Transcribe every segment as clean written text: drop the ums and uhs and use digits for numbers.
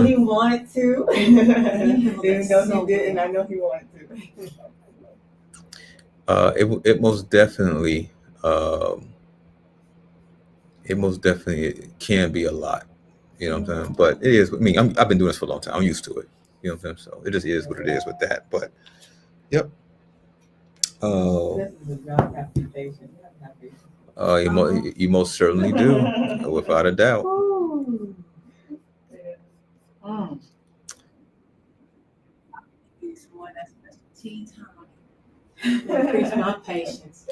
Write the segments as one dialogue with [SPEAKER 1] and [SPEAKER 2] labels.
[SPEAKER 1] He wanted to. Even though
[SPEAKER 2] So
[SPEAKER 1] he didn't, I know he wanted to.
[SPEAKER 3] It um, most definitely can be a lot. You know what I'm saying? But it is. I mean, I've been doing this for a long time. I'm used to it. You know what I'm saying? So it just is what it is with that. But yep.
[SPEAKER 1] This is a job application. You have to have patience.
[SPEAKER 3] You most certainly do, without a doubt.
[SPEAKER 1] Ooh. Yeah.
[SPEAKER 2] it's more that's tea time. Increase my patience.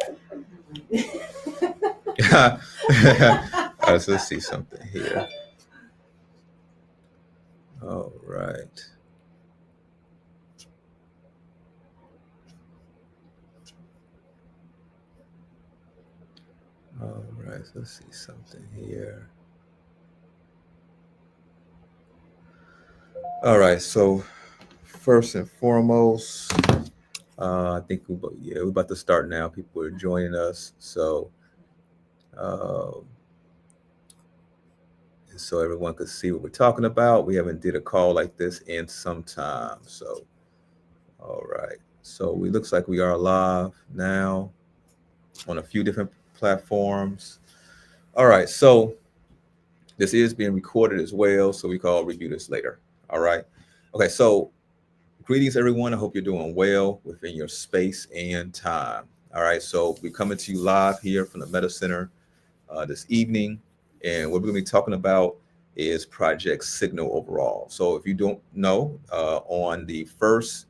[SPEAKER 3] Let's see something here. All right. All right. Let's see something here. All right. So first and foremost, I think we're about to start now. People are joining us, uh, so everyone could see what we're talking about. We haven't did a call like this in some time. So, all right. So we looks like we are live now on a few different platforms. All right. So this is being recorded as well. So we call review this later. All right. Okay. So greetings, everyone. I hope you're doing well within your space and time. All right. So we're coming to you live here from the Meta Center this evening. And what we're going to be talking about is Project Signal overall. So if you don't know, on the first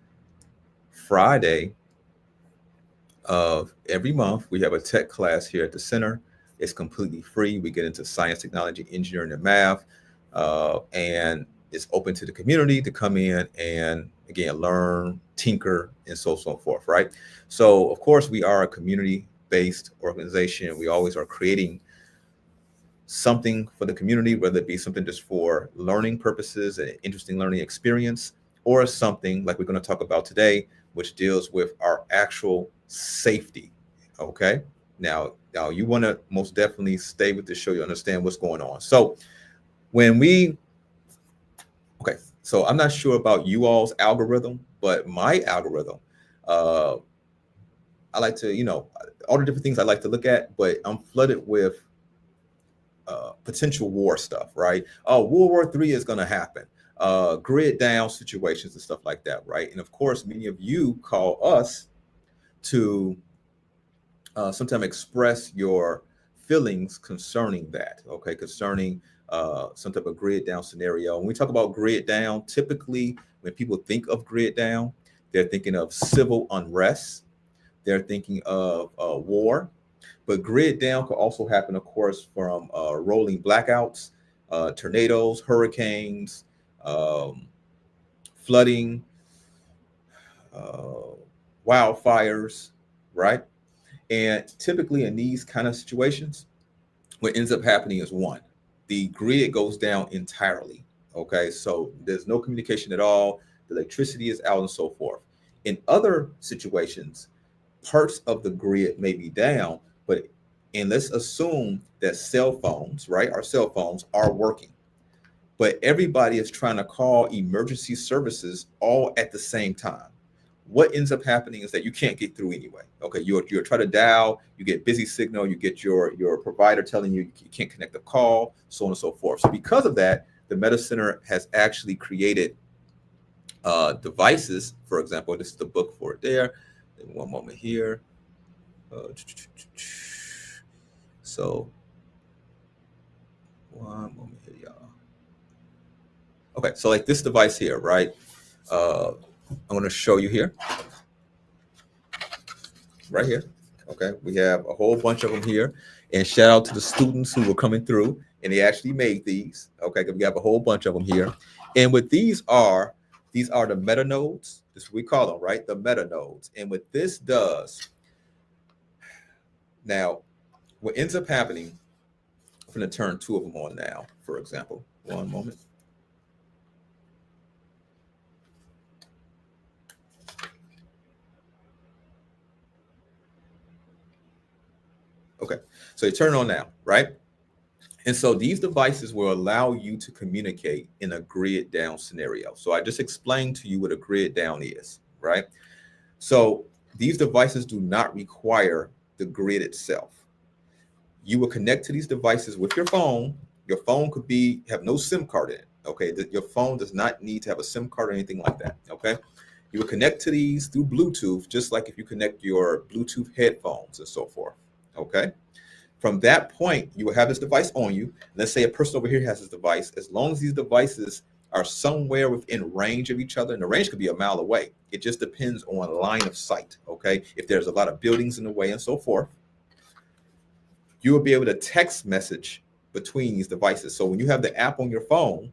[SPEAKER 3] Friday of every month, we have a tech class here at the center. It's completely free. We get into science, technology, engineering, and math. And it's open to the community to come in and, again, learn, tinker, and so forth, right? So, of course, we are a community-based organization. We always are creating something for the community, whether it be something just for learning purposes, an interesting learning experience, or something like we're going to talk about today, which deals with our actual safety. Okay. Now you want to most definitely stay with the show. You understand what's going on. So when we, okay, so I'm not sure about you all's algorithm, but my algorithm, uh, I like to, all the different things I like to look at, but I'm flooded with potential war stuff, right? Oh, World War III is going to happen. Grid down situations and stuff like that, right? And of course, many of you call us to sometimes express your feelings concerning that, okay? Concerning some type of grid down scenario. When we talk about grid down, typically when people think of grid down, they're thinking of civil unrest, they're thinking of war. But grid down could also happen, of course, from rolling blackouts, tornadoes, hurricanes, um, flooding, uh, wildfires, right? And typically in these kind of situations, what ends up happening is one, the grid goes down entirely. Okay, so there's no communication at all. The electricity is out and so forth. In other situations, parts of the grid may be down, but and let's assume that cell phones, right? Our cell phones are working, but everybody is trying to call emergency services all at the same time. What ends up happening is that you can't get through anyway. Okay, you're trying to dial, you get busy signal, you get your provider telling you you can't connect the call, so on and so forth. So because of that, the Meta Center has actually created devices. For example, this is the book for it there. One moment here. So one moment here, y'all. Okay, so like this device here, right? I'm going to show you here, right here. Okay, we have a whole bunch of them here, and shout out to the students who were coming through, and they actually made these. Okay, we have a whole bunch of them here, and what these are the meta nodes. This is what we call them, right? The meta nodes, and what this does now, what ends up happening. I'm going to turn two of them on now, for example. One moment. Okay, so you turn it on now, right? And so these devices will allow you to communicate in a grid down scenario. So I just explained to you what a grid down is, right? So these devices do not require the grid itself. You will connect to these devices with your phone. Your phone could have no SIM card in it. Okay, your phone does not need to have a SIM card or anything like that. Okay, you will connect to these through Bluetooth, just like if you connect your Bluetooth headphones and so forth. Okay, from that point, you will have this device on you. Let's say a person over here has this device. As long as these devices are somewhere within range of each other, and the range could be a mile away. It just depends on line of sight. Okay, if there's a lot of buildings in the way and so forth, you will be able to text message between these devices. So when you have the app on your phone,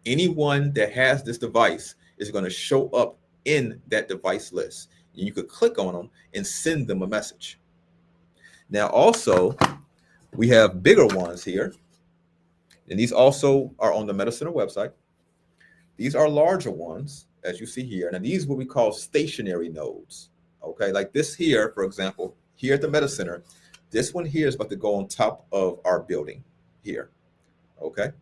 [SPEAKER 3] anyone that has this device is going to show up in that device list. And you could click on them and send them a message. Now, also, we have bigger ones here. And these also are on the Metacenter website. These are larger ones, as you see here. Now, these are what we call stationary nodes. Okay, like this here, for example, here at the Metacenter, this one here is about to go on top of our building here. Okay,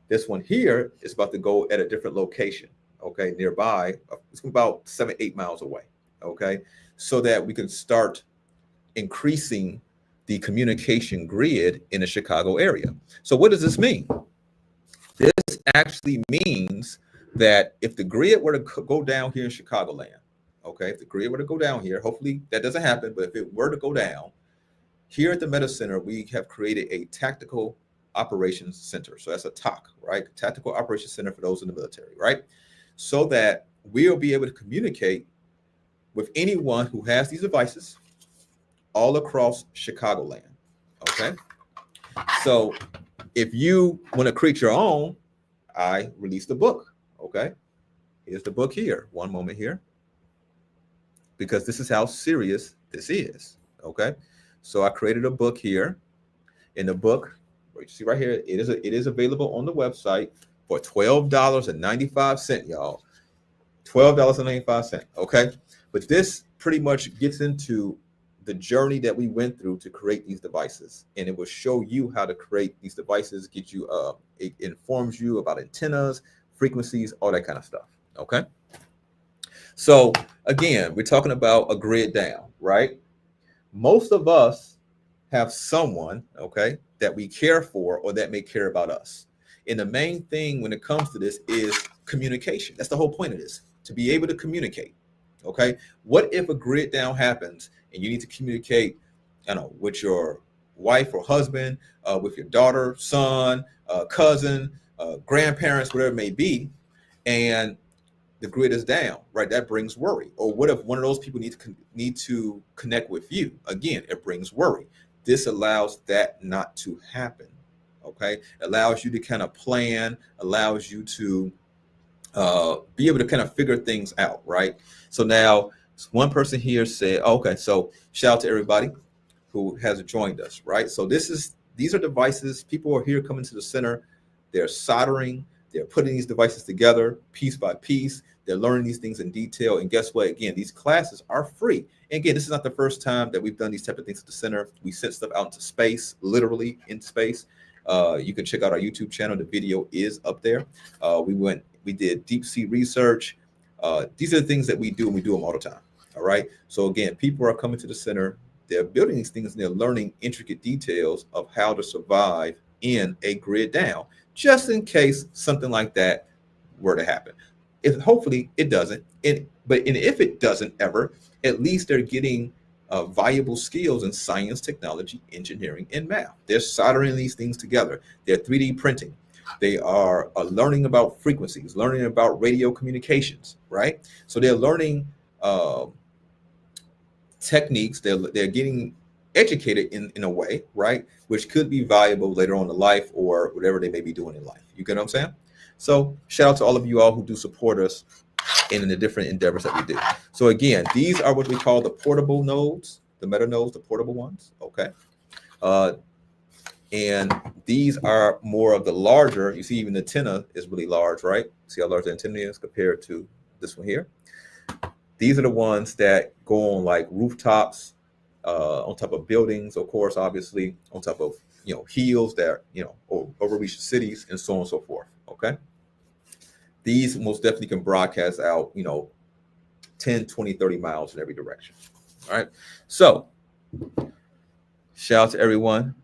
[SPEAKER 3] this one here is about to go at a different location. Okay, nearby. It's about 7-8 miles away. Okay, so that we can start increasing the communication grid in the Chicago area. So what does this mean? This actually means that if the grid were to go down here in Chicagoland, okay, if the grid were to go down here, hopefully that doesn't happen, but if it were to go down, here at the Metacenter, we have created a tactical operations center. So that's a TOC, right? Tactical operations center for those in the military, right? So that we'll be able to communicate with anyone who has these devices all across Chicagoland. Okay. So if you want to create your own, I released a book. Okay. Here's the book here. One moment here. Because this is how serious this is. Okay. So I created a book here. In the book, you see right here, it is available on the website for $12.95, y'all. $12.95. Okay. But this pretty much gets into the journey that we went through to create these devices, and it will show you how to create these devices, get you it informs you about antennas, frequencies, all that kind of stuff. Okay, so again, we're talking about a grid down, right? Most of us have someone, okay, that we care for or that may care about us, and the main thing when it comes to this is communication. That's the whole point of this, to be able to communicate. Okay, what if a grid down happens and you need to communicate, with your wife or husband, with your daughter, son, cousin, grandparents, whatever it may be, and the grid is down, right? That brings worry. Or what if one of those people need to connect with you? Again, it brings worry. This allows that not to happen. Okay, allows you to kind of plan, allows you to be able to kind of figure things out, right? So now one person here said, okay, so shout out to everybody who has joined us, right? So these are devices. People are here coming to the center. They're soldering. They're putting these devices together piece by piece. They're learning these things in detail. And guess what? Again, these classes are free. And again, this is not the first time that we've done these type of things at the center. We sent stuff out into space, literally in space. You can check out our YouTube channel. The video is up there. We did deep sea research. These are the things that we do, and we do them all the time. All right. So again, people are coming to the center. They're building these things, and they're learning intricate details of how to survive in a grid down, just in case something like that were to happen. Hopefully it doesn't. But if it doesn't ever, at least they're getting valuable skills in science, technology, engineering, and math. They're soldering these things together. They're 3D printing. They are learning about frequencies, learning about radio communications, right? So they're learning techniques. They're getting educated in a way, right? Which could be valuable later on in life or whatever they may be doing in life. You get what I'm saying? So shout out to all of you all who do support us in the different endeavors that we do. So again, these are what we call the portable nodes, the meta nodes, the portable ones, okay? And these are more of the larger, you see even the antenna is really large, right? See how large the antenna is compared to this one here? These are the ones that go on like rooftops, on top of buildings, of course, obviously, on top of hills that overreach cities and so on and so forth. Okay, these most definitely can broadcast out 10, 20, 30 miles in every direction. All right, so shout out to everyone.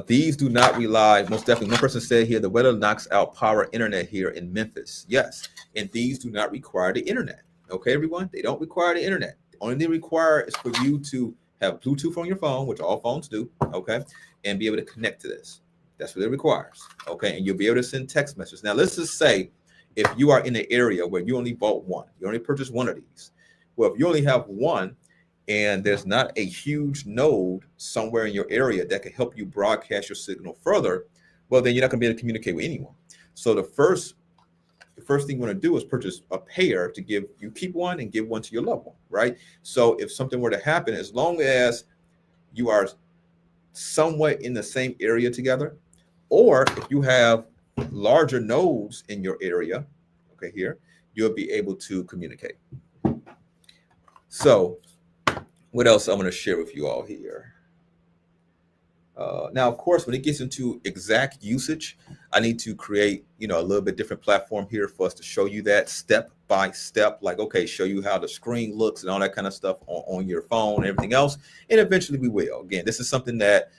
[SPEAKER 3] These do not rely, most definitely. One person said here, the weather knocks out power internet here in Memphis. Yes, and these do not require the internet. Okay, everyone, they don't require the internet. The only thing required is for you to have Bluetooth on your phone, which all phones do, okay, and be able to connect to this. That's what it requires, okay, and you'll be able to send text messages. Now, let's just say if you are in an area where you only bought one, you only purchased one of these. Well, if you only have one, and there's not a huge node somewhere in your area that can help you broadcast your signal further, well, then you're not going to be able to communicate with anyone. So the first thing you want to do is purchase a pair to keep one and give one to your loved one, right? So if something were to happen, as long as you are somewhat in the same area together, or if you have larger nodes in your area, okay, here, you'll be able to communicate. So what else I'm going to share with you all here? Now, of course, when it gets into exact usage, I need to create, a little bit different platform here for us to show you that step by step, like, okay, show you how the screen looks and all that kind of stuff on your phone and everything else. And eventually we will. Again, this is something that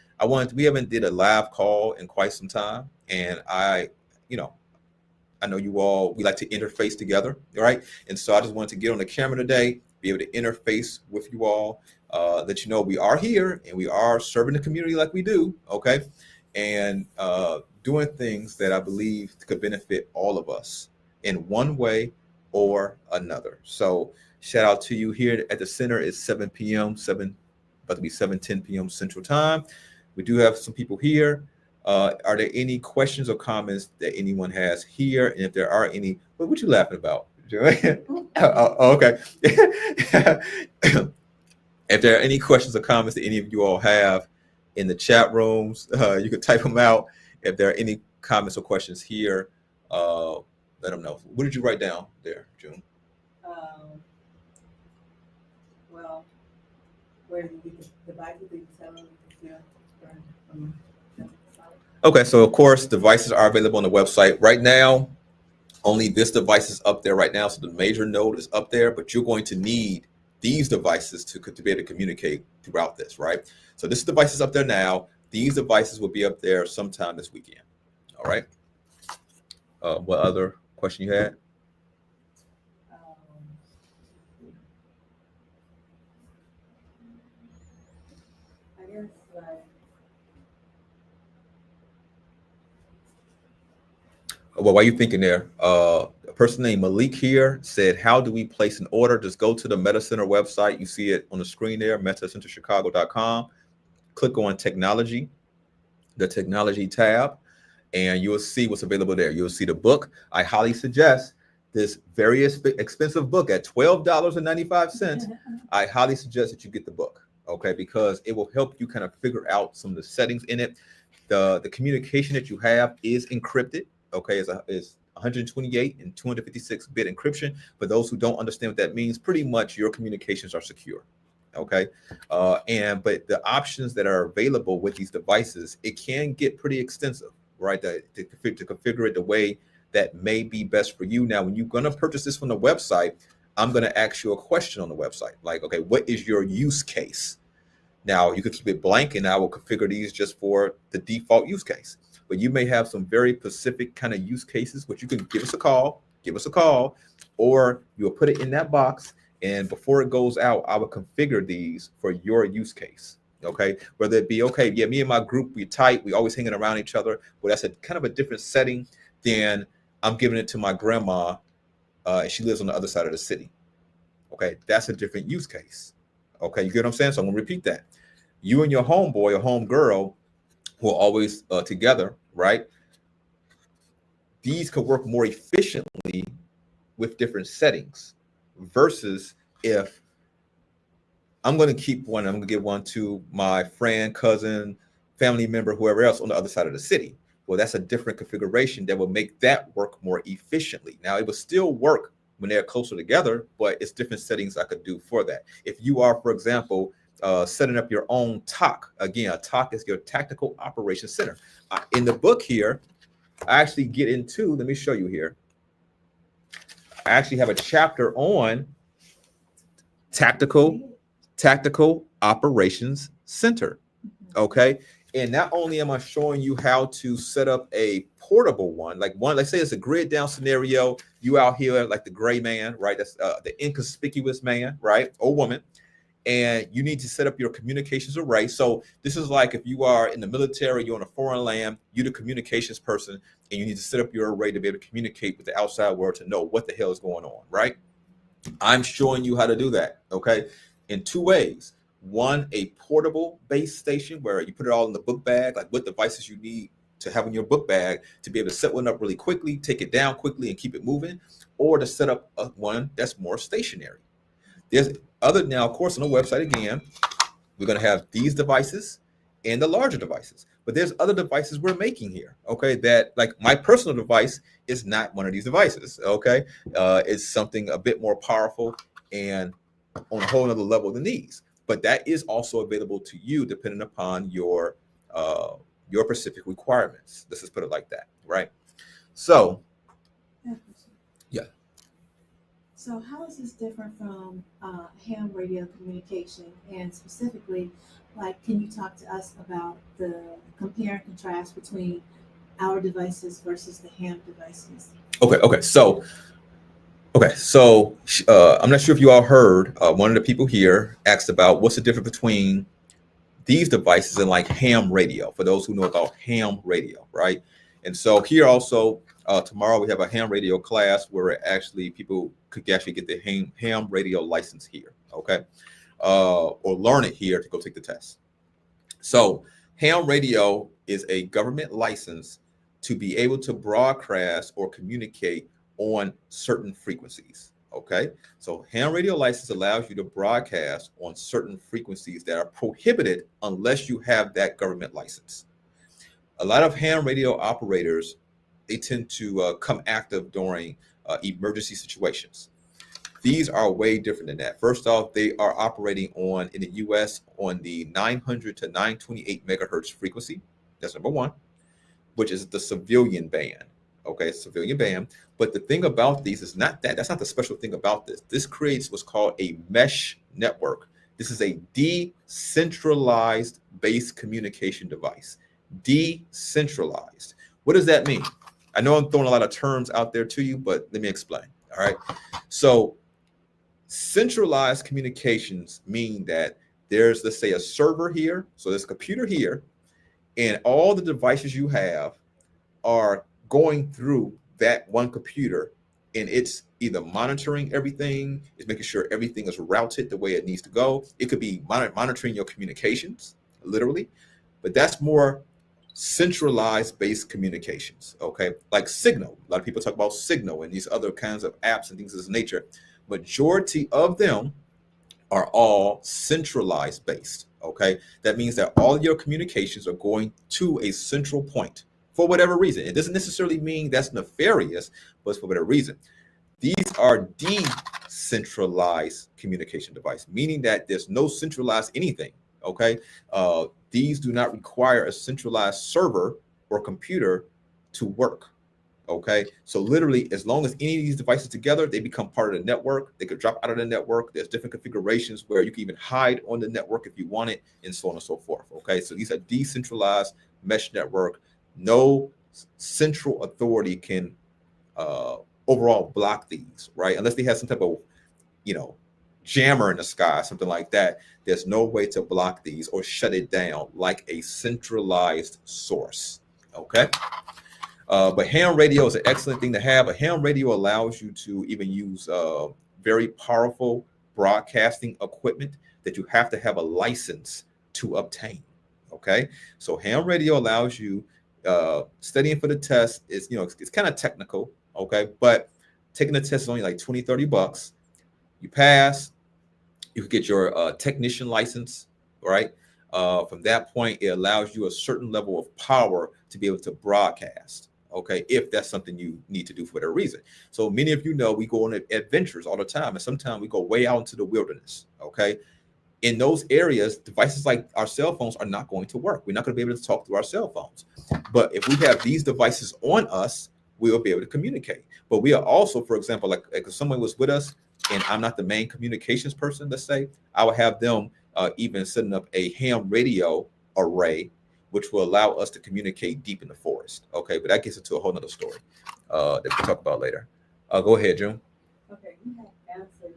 [SPEAKER 3] we haven't did a live call in quite some time. And I know you all, we like to interface together, right? And so I just wanted to get on the camera today, be able to interface with you all, let you know we are here and we are serving the community like we do, okay? And doing things that I believe could benefit all of us in one way or another. So shout out to you here at the center. It's 7 p.m., about to be 7:10 p.m. Central Time. We do have some people here. Are there any questions or comments that anyone has here? And if there are any, what you laughing about? Okay. If there are any questions or comments that any of you all have in the chat rooms, you can type them out. If there are any comments or questions here, let them know. What did you write down there, June?
[SPEAKER 1] Well, where did you get the devices that you tell them?
[SPEAKER 3] Okay, so of course, devices are available on the website right now. Only this device is up there right now, so the major node is up there, but you're going to need these devices to be able to communicate throughout this, right? So this device is up there now. These devices will be up there sometime this weekend. All right. What other question you had?
[SPEAKER 1] I guess
[SPEAKER 3] Well, while you're thinking there, a person named Malik here said, how do we place an order? Just go to the Metacenter website. You see it on the screen there, metacenterchicago.com. Click on technology, the technology tab, and you'll see what's available there. You'll see the book. I highly suggest this very expensive book at $12.95. I highly suggest that you get the book, okay, because it will help you kind of figure out some of the settings in it. The communication that you have is encrypted. Okay, it's 128 and 256 bit encryption. For those who don't understand what that means, pretty much your communications are secure. Okay, but the options that are available with these devices, it can get pretty extensive, right? To configure it the way that may be best for you. Now, when you're going to purchase this from the website, I'm going to ask you a question on the website, like, okay, what is your use case? Now, you could keep it blank, and I will configure these just for the default use case. But you may have some very specific kind of use cases, which you can give us a call, or you'll put it in that box. And before it goes out, I will configure these for your use case. Okay. Whether it be, okay, yeah, me and my group, we tight, we always hanging around each other. Well, that's a kind of a different setting than I'm giving it to my grandma, and she lives on the other side of the city. Okay. That's a different use case. Okay. You get what I'm saying? So I'm gonna repeat that. You and your homeboy or homegirl who are always together, right? These could work more efficiently with different settings versus if I'm going to keep one, I'm going to give one to my friend, cousin, family member, whoever else on the other side of the city. Well, that's a different configuration that will make that work more efficiently. Now, it will still work when they're closer together, but it's different settings I could do for that. If you are, for example, setting up your own TOC. Again, a TOC is your Tactical Operations Center. In the book here, I actually get into, let me show you here. I actually have a chapter on Tactical Operations Center. Okay. And not only am I showing you how to set up a portable one, like let's say it's a grid down scenario, you out here like the gray man, right? That's the inconspicuous man, right? Or woman. And you need to set up your communications array. So this is like if you are in the military, you're on a foreign land, you're the communications person, and you need to set up your array to be able to communicate with the outside world to know what the hell is going on, right? I'm showing you how to do that, okay? In two ways. One, a portable base station where you put it all in the book bag, like what devices you need to have in your book bag to be able to set one up really quickly, take it down quickly and keep it moving, or to set up one that's more stationary. There's other, now, of course, on the website, again, we're going to have these devices and the larger devices, but there's other devices we're making here, okay, that like my personal device is not one of these devices, okay? It's something a bit more powerful and on a whole nother level than these, but that is also available to you depending upon your specific requirements. Let's just put it like that, right? So, yeah.
[SPEAKER 4] So how is this different from ham radio communication? And specifically, like, can you talk to us about the compare and contrast between our devices versus the ham devices?
[SPEAKER 3] Okay. So I'm not sure if you all heard, one of the people here asked about what's the difference between these devices and like ham radio, for those who know about ham radio, right? And so here also, tomorrow we have a ham radio class where actually people could actually get the ham radio license here, okay? Or learn it here to go take the test. So ham radio is a government license to be able to broadcast or communicate on certain frequencies, okay? So ham radio license allows you to broadcast on certain frequencies that are prohibited unless you have that government license. A lot of ham radio operators, they tend to come active during emergency situations. These are way different than that. First off, they are operating on, in the US, on the 900 to 928 megahertz frequency. That's number one, which is the civilian band. Okay, civilian band. But the thing about these is not that. That's not the special thing about this. This creates what's called a mesh network. This is a decentralized base communication device. Decentralized. What does that mean? I know I'm throwing a lot of terms out there to you, but let me explain. All right. So centralized communications mean that there's, let's say, a server here. So there's a computer here, and all the devices you have are going through that one computer, and it's either monitoring everything, it's making sure everything is routed the way it needs to go. It could be monitoring your communications, literally, but that's more centralized based communications, okay? Like Signal. A lot of people talk about Signal and these other kinds of apps and things of this nature. Majority of them are all centralized based, okay? That means that all your communications are going to a central point for whatever reason. It doesn't necessarily mean that's nefarious, but it's for whatever reason. These are decentralized communication devices, meaning that there's no centralized anything, okay? These do not require a centralized server or computer to work, okay? So literally, as long as any of these devices together, they become part of the network. They could drop out of the network. There's different configurations where you can even hide on the network if you want it, and so on and so forth, okay? So these are decentralized mesh network. No central authority can overall block these, right? Unless they have some type of, jammer in the sky, something like that. There's no way to block these or shut it down like a centralized source, okay? But ham radio is an excellent thing to have. A ham radio allows you to even use very powerful broadcasting equipment that you have to have a license to obtain, okay? So ham radio allows you, studying for the test is, it's kind of technical, okay? But taking the test is only like $20-$30. You pass, you could get your technician license, right? From that point, it allows you a certain level of power to be able to broadcast, okay? If that's something you need to do for whatever reason. So many of you know we go on adventures all the time, and sometimes we go way out into the wilderness, okay? in those areas, devices like our cell phones are not going to work. We're not going to be able to talk through our cell phones. But if we have these devices on us, we will be able to communicate. But we are also, for example, like if someone was with us and I'm not the main communications person, let's say, I would have them even setting up a ham radio array, which will allow us to communicate deep in the forest. Okay, but that gets into a whole nother story that we'll talk about later. Go ahead, June.
[SPEAKER 1] Okay, you have answered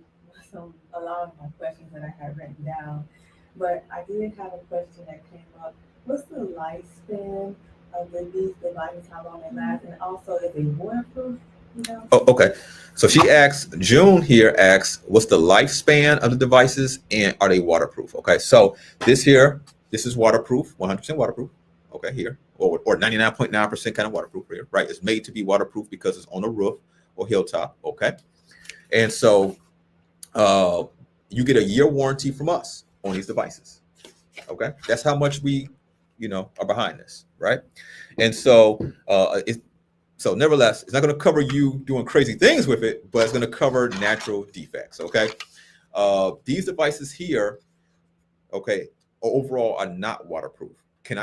[SPEAKER 1] a lot of my questions that I had written down, but I did have a question that came up. What's the lifespan of these devices? How long they last, and also is it waterproof? You know?
[SPEAKER 3] Oh, okay. So June here asks, what's the lifespan of the devices and are they waterproof? Okay, so this is waterproof, 100% waterproof. Okay, here, or 99.9% kind of waterproof here, right? It's made to be waterproof because it's on a roof or hilltop. Okay, and so you get a year warranty from us on these devices. Okay, that's how much we, are behind this, right? And so so nevertheless, it's not going to cover you doing crazy things with it, but it's going to cover natural defects. Okay, these devices here, okay, overall are not waterproof. Can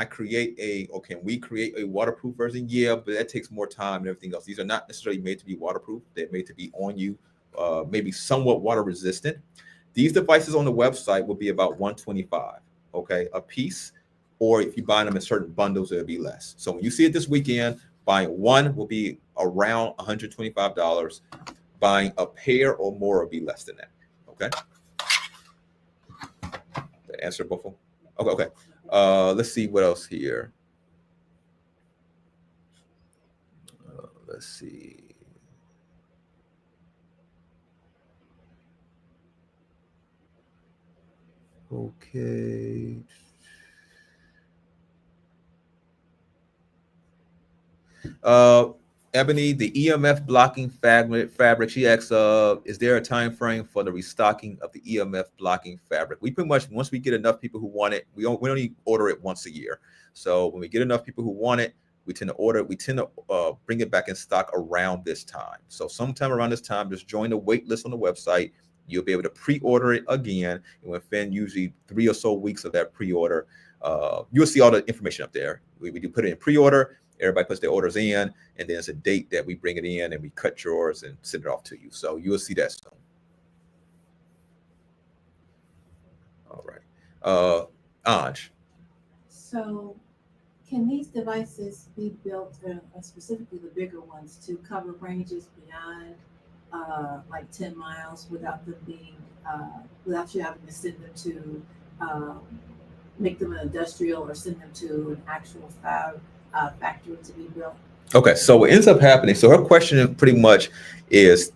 [SPEAKER 3] we create a waterproof version? Yeah, but that takes more time and everything else. These are not necessarily made to be waterproof. They're made to be on you, maybe somewhat water resistant. These devices on the website will be about $125, okay, a piece, or if you buy them in certain bundles, it'll be less. So when you see it this weekend, buying one will be around $125. Buying a pair or more will be less than that. Okay. That answer both of them? Okay. Let's see what else here. Let's see. Okay. Ebony, the EMF blocking fabric. She asks, is there a time frame for the restocking of the EMF blocking fabric? We pretty much, once we get enough people who want it, we only order it once a year. So when we get enough people who want it, we tend to bring it back in stock around this time. So sometime around this time, just join the wait list on the website. You'll be able to pre-order it again. And within usually 3 or so weeks of that pre-order, you'll see all the information up there. We do put it in pre-order. Everybody puts their orders in, and then it's a date that we bring it in and we cut yours and send it off to you. So you will see that soon. All right. Anj.
[SPEAKER 4] So can these devices be built, specifically the bigger ones, to cover ranges beyond like 10 miles without them being, without you having to send them to make them an industrial or send them to an actual factory to be built?
[SPEAKER 3] Okay, so what ends up happening, so her question pretty much is,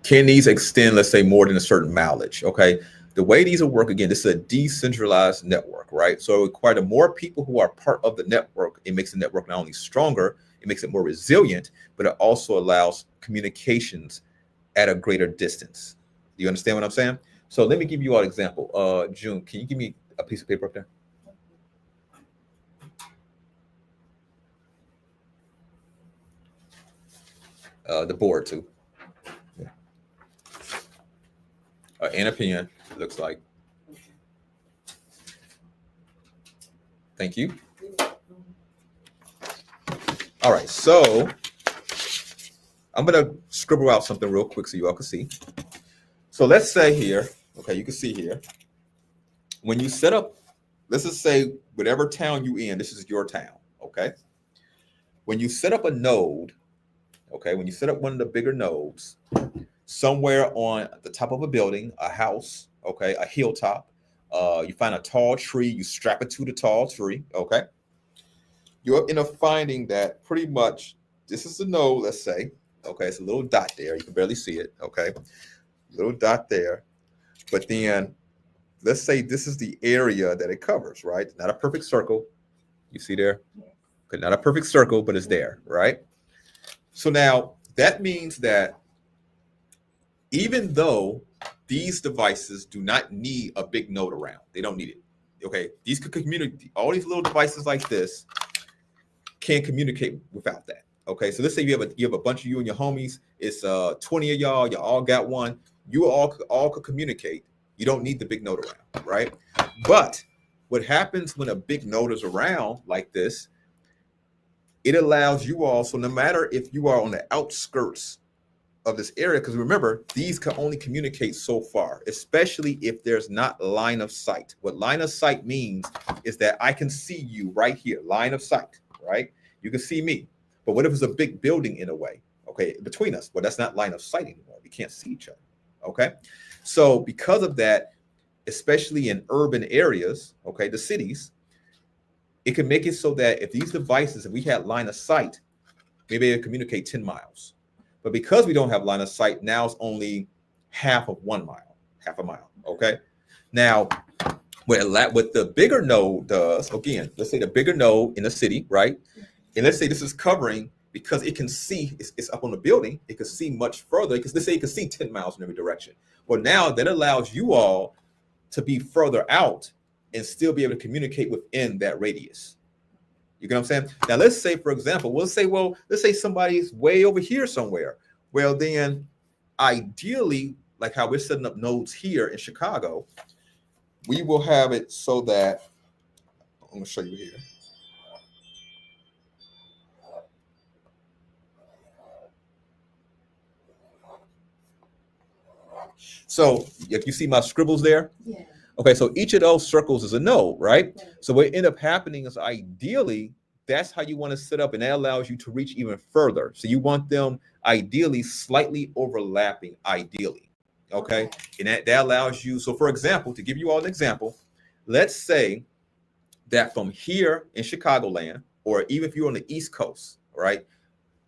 [SPEAKER 3] can these extend, let's say, more than a certain mileage? Okay, the way these will work, again, this is a decentralized network, right? So it requires the more people who are part of the network, it makes the network not only stronger, it makes it more resilient, but it also allows communications at a greater distance. Do you understand what I'm saying? So let me give you all an example. June, can you give me a piece of paper up there? The board too. Yeah. And a pen, it looks like. Thank you. All right, so I'm gonna scribble out something real quick so you all can see. So let's say here, okay, you can see here, when you set up, let's just say whatever town you in, this is your town, okay? When you set up a node, okay, when you set up one of the bigger nodes, somewhere on the top of a building, a house, okay, a hilltop, you find a tall tree, you strap it to the tall tree, okay? You're end up finding that pretty much this is the node, let's say, okay, it's a little dot there, you can barely see it, okay? Little dot there, but then let's say this is the area that it covers, right? Not a perfect circle, you see there? Okay, not a perfect circle, but it's there, right? So now that means that even though these devices do not need a big node around, they don't need it. Okay, these could communicate. All these little devices like this can communicate without that. Okay, so let's say you have a bunch of you and your homies. It's 20 of y'all. You all got one. You all could communicate. You don't need the big node around, right? But what happens when a big node is around like this, it allows you all, so no matter if you are on the outskirts of this area, because remember, these can only communicate so far, especially if there's not line of sight. What line of sight means is that I can see you right here, line of sight, right? You can see me. But what if it's a big building in a way, okay, between us? Well, that's not line of sight anymore. We can't see each other, okay? So because of that, especially in urban areas, okay, the cities, it can make it so that if these devices, if we had line of sight, maybe they communicate 10 miles. But because we don't have line of sight, now it's only half of 1 mile, half a mile, okay? Now, what the bigger node does, again, let's say the bigger node in the city, right? And let's say this is covering, because it can see, it's up on the building, it can see much further, because let's say it can see 10 miles in every direction. Well, now that allows you all to be further out and still be able to communicate within that radius. You get what I'm saying? Now, let's say, for example, let's say somebody's way over here somewhere. Well, then ideally, like how we're setting up nodes here in Chicago, we will have it so that, I'm going to show you here. So if you see my scribbles there,
[SPEAKER 4] Yeah.
[SPEAKER 3] okay, so each of those circles is a node, right? So what end up happening is ideally, that's how you want to set up, and that allows you to reach even further. So you want them ideally slightly overlapping, ideally, okay? And that allows you, so for example, to give you all an example, let's say that from here in Chicagoland, or even if you're on the East Coast, right,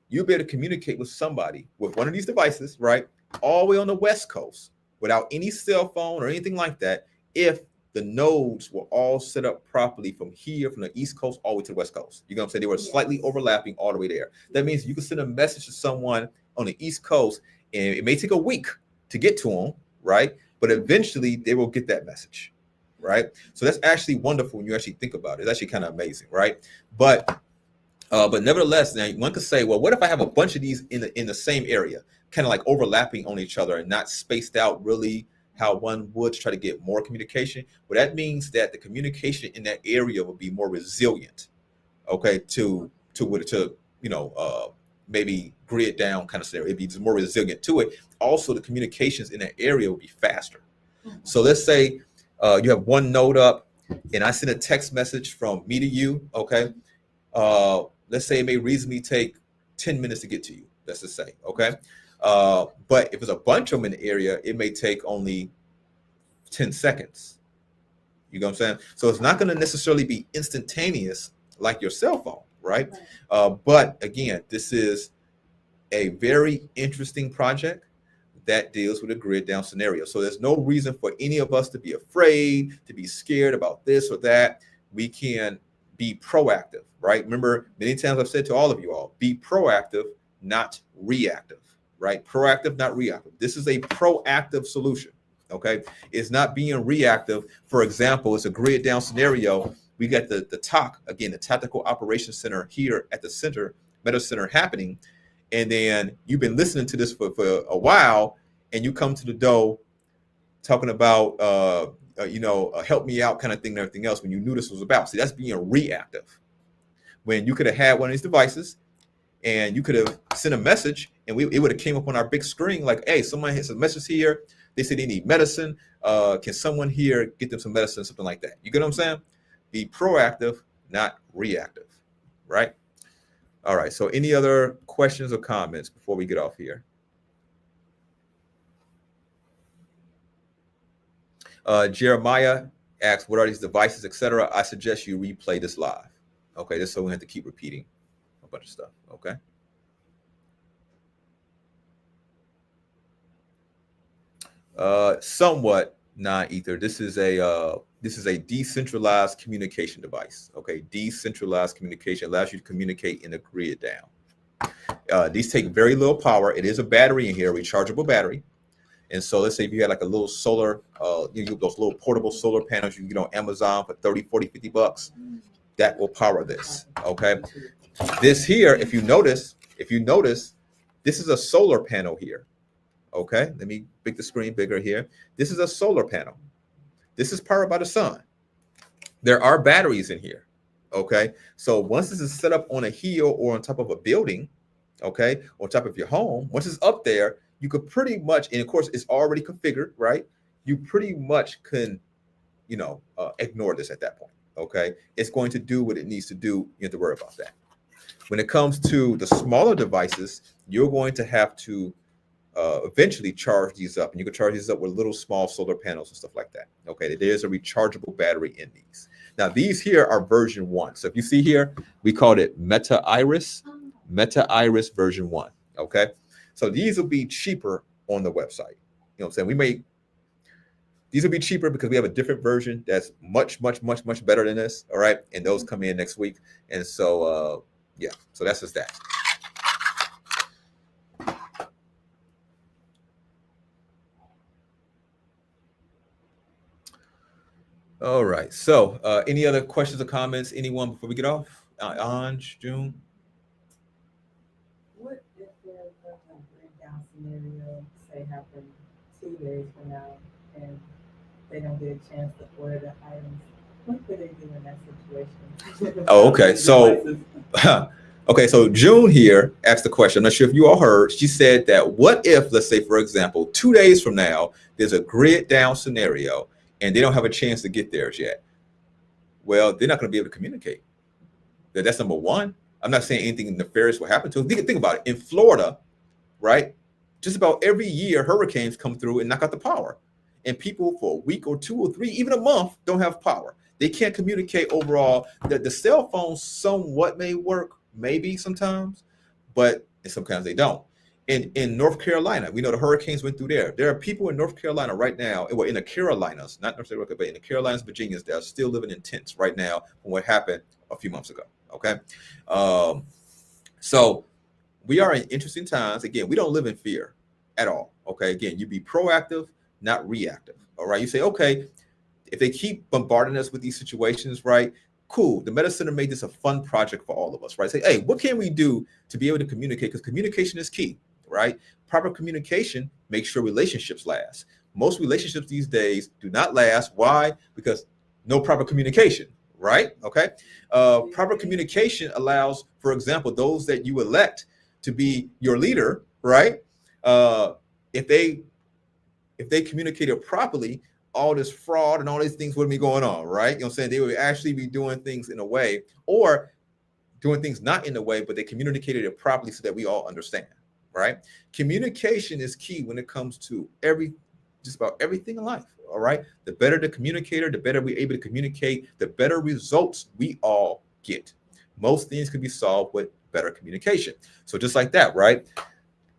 [SPEAKER 3] you'll be able to communicate with somebody with one of these devices, right, all the way on the West Coast without any cell phone or anything like that, if the nodes were all set up properly from here, from the East Coast all the way to the West Coast. You know what I'm saying? They were slightly overlapping all the way there. That means you can send a message to someone on the East Coast, and it may take a week to get to them, right? But eventually they will get that message, right? So that's actually wonderful when you actually think about it. It's actually kind of amazing, right? But nevertheless, now one could say, well, what if I have a bunch of these in the same area, kind of like overlapping on each other and not spaced out really how one would try to get more communication? Well, that means that the communication in that area will be more resilient, okay, to maybe grid down kind of scenario. It'd be more resilient to it. Also, the communications in that area will be faster. So let's say you have one node up, and I send a text message from me to you, okay? Let's say it may reasonably take 10 minutes to get to you, let's just say, okay? But if it's a bunch of them in the area, it may take only 10 seconds. You know what I'm saying? So it's not going to necessarily be instantaneous like your cell phone, right? But again, this is a very interesting project that deals with a grid down scenario. So there's no reason for any of us to be afraid, to be scared about this or that. We can be proactive, right? Remember, many times I've said to all of you all, be proactive, not reactive, right? Proactive, not reactive. This is a proactive solution, okay? It's not being reactive. For example, it's a grid down scenario. We got the TOC, again, the Tactical Operations Center here at the center, Metaphysician happening. And then you've been listening to this for a while, and you come to the door talking about, help me out kind of thing and everything else when you knew this was about. See, that's being reactive. When you could have had one of these devices and you could have sent a message, and it would have came up on our big screen like, hey, someone has a message here. They say they need medicine. Can someone here get them some medicine, something like that? You get what I'm saying? Be proactive, not reactive, right? All right, so any other questions or comments before we get off here? Jeremiah asks, what are these devices, etc.? I suggest you replay this live. Okay, just so we have to keep repeating a bunch of stuff, okay? Somewhat non-ether. This is a decentralized communication device. Okay, decentralized communication allows you to communicate in a grid down. These take very little power. It is a battery in here, rechargeable battery. And so let's say if you had like a little solar, those little portable solar panels you can get on Amazon for 30, 40, 50 bucks, that will power this, okay? This here, if you notice, this is a solar panel here, Okay, let me make the screen bigger here. This is a solar panel. This is powered by the sun. There are batteries in here. Okay, so once this is set up on a hill or on top of a building, okay, on top of your home, once it's up there, you could pretty much, and of course it's already configured, right? You pretty much can, ignore this at that point. Okay, it's going to do what it needs to do. You don't have to worry about that. When it comes to the smaller devices, you're going to have to eventually charge these up, and you can charge these up with little small solar panels and stuff like that. Okay, there's a rechargeable battery in these. Now these here are version 1. So if you see here, we called it Meta-Iris version 1. Okay, so these will be cheaper on the website. You know what I'm saying? These will be cheaper because we have a different version that's much better than this. All right, and those come in next week. And so yeah, so that's just that. All right. So any other questions or comments? Anyone before we get off? Anj, June?
[SPEAKER 1] What if there's a breakdown scenario, say, happen 2 days from now, and they don't get a chance to order the items? What could they do in that situation?
[SPEAKER 3] Oh, okay. So, okay. So June here asked the question. I'm not sure if you all heard. She said that what if, let's say, for example, 2 days from now, there's a grid down scenario and they don't have a chance to get theirs yet? Well, they're not going to be able to communicate. That's number one. I'm not saying anything nefarious will happen to them. Think about it. In Florida, right? Just about every year, hurricanes come through and knock out the power. And people for a week or 2 or 3, even a month, don't have power. They can't communicate overall. The cell phone somewhat may work, maybe sometimes, but sometimes they don't. In North Carolina, we know the hurricanes went through there. There are people in North Carolina right now, well, in the Carolinas, not necessarily, but in the Carolinas, Virginias, that are still living in tents right now from what happened a few months ago. Okay. So we are in interesting times. Again, we don't live in fear at all. Okay. Again, you be proactive, not reactive. All right. You say, okay, if they keep bombarding us with these situations, right? Cool. The Meta Center made this a fun project for all of us, right? Say, hey, what can we do to be able to communicate? Because communication is key, right? Proper communication makes sure relationships last. Most relationships these days do not last. Why? Because no proper communication, right? Okay. Proper communication allows, for example, those that you elect to be your leader, right? If they communicated properly, all this fraud and all these things wouldn't be going on, right? You know what I'm saying? They would actually be doing things in a way, or doing things not in a way, but they communicated it properly so that we all understand, right? Communication is key when it comes to just about everything in life, all right? The better the communicator, the better we're able to communicate, the better results we all get. Most things can be solved with better communication. So just like that, right?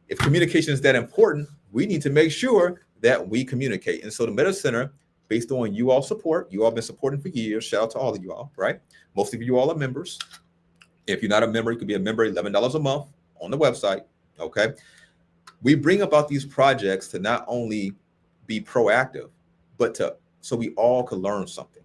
[SPEAKER 3] If communication is that important, we need to make sure that we communicate. And so the Meta Center, based on you all support, you all been supporting for years. Shout out to all of you all, right? Most of you all are members. If you're not a member, you can be a member, $11 a month on the website, okay? We bring about these projects to not only be proactive, but so we all can learn something,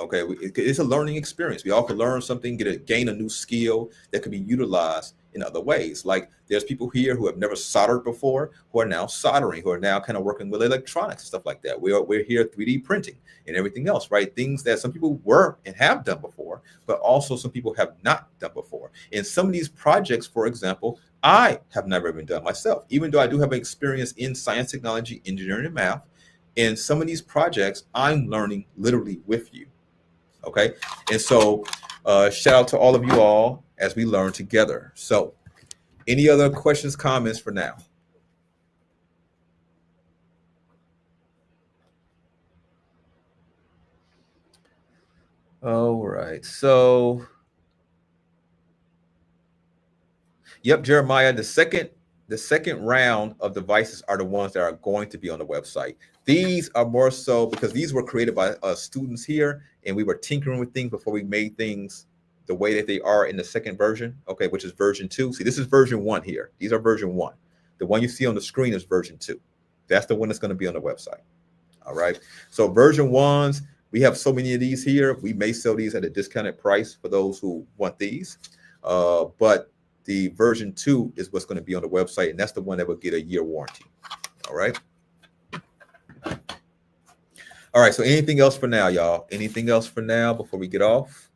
[SPEAKER 3] okay? It's a learning experience. We all can learn something, gain a new skill that can be utilized in other ways. Like there's people here who have never soldered before, who are now soldering, who are now kind of working with electronics and stuff like that. We're here 3D printing and everything else, right? Things that some people were and have done before, but also some people have not done before. And some of these projects, for example, I have never even done myself, even though I do have experience in science, technology, engineering, and math. In some of these projects, I'm learning literally with you, okay? And so shout out to all of you all as we learn together. So any other questions, comments for now? All right. So, yep, Jeremiah, the second round of devices are the ones that are going to be on the website. These are more so because these were created by students here, and we were tinkering with things before we made things the way that they are in the second version, okay, which is version 2. See, this is version 1 here. These are version 1. The one you see on the screen is version 2. That's the one that's going to be on the website. All right. So version 1s, we have so many of these here. We may sell these at a discounted price for those who want these. But the version 2 is what's going to be on the website, and that's the one that will get a year warranty. All right. All right. So anything else for now, y'all? Anything else for now before we get off?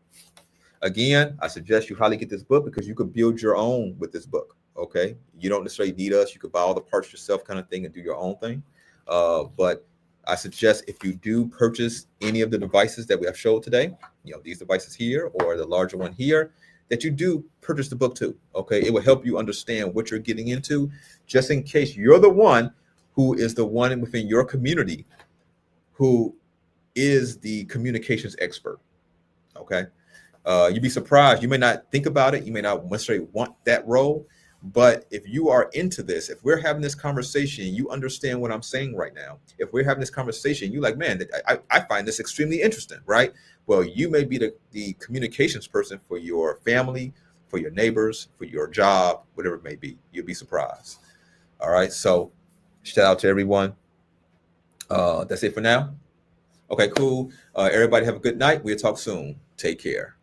[SPEAKER 3] Again, I suggest you highly get this book because you could build your own with this book. Okay. You don't necessarily need us. You could buy all the parts yourself kind of thing and do your own thing. But I suggest if you do purchase any of the devices that we have showed today, these devices here or the larger one here, that you do purchase the book too. Okay. It will help you understand what you're getting into, just in case you're the one who is the one within your community who is the communications expert. Okay. You'd be surprised. You may not think about it. You may not necessarily want that role. But if you are into this, if we're having this conversation, you understand what I'm saying right now. If we're having this conversation, you're like, man, I find this extremely interesting, right? Well, you may be the communications person for your family, for your neighbors, for your job, whatever it may be. You'll be surprised. All right. So shout out to everyone. That's it for now. Okay, cool. Everybody have a good night. We'll talk soon. Take care.